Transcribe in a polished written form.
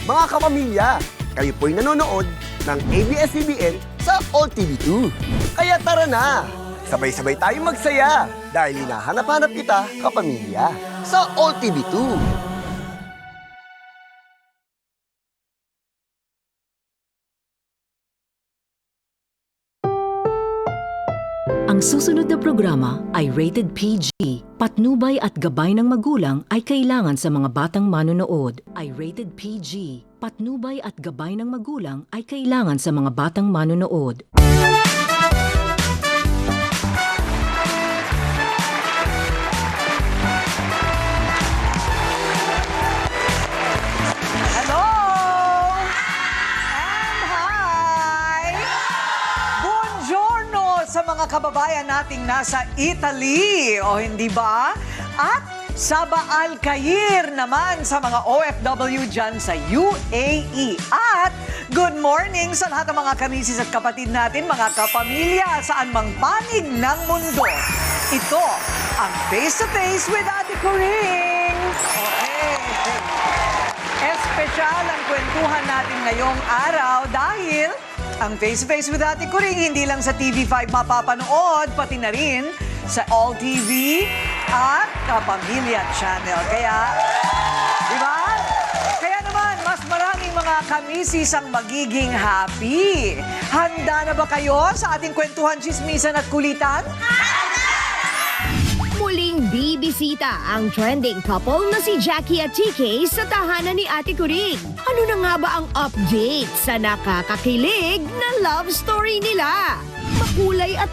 Mga kapamilya, kayo po'y nanonood ng ABS-CBN sa All TV 2. Kaya tara na! Sabay-sabay tayong magsaya dahil hinahanap-hanap kita, kapamilya, sa All TV 2. Ang susunod na programa ay rated PG. Patnubay at gabay ng magulang ay kailangan sa mga batang manonood. Ay rated PG. Patnubay at gabay ng magulang ay kailangan sa mga batang manonood. Hello! And hi! Buongiorno sa mga kababayan nating nasa Italy, o hindi ba? At Sabah Al Khair naman sa mga OFW dyan sa UAE. At good morning sa lahat ng mga kamisis at kapatid natin, mga kapamilya, saan mang panig ng mundo. Ito ang Face to Face with Ate Coring. Okay. Espesyal ang kwentuhan natin ngayong araw dahil ang Face to Face with Ate Coring hindi lang sa TV5 mapapanood, pati na rin sa All TV at Kapamilya Channel. Kaya, di ba? Kaya naman, mas maraming mga kamisis ang magiging happy. Handa na ba kayo sa ating kwentuhan, chismisan at kulitan? Muling bibisita ang trending couple na si Jackie at TK sa tahanan ni Ate Coring. Ano na nga ba ang update sa nakakakilig na love story nila? Makulay at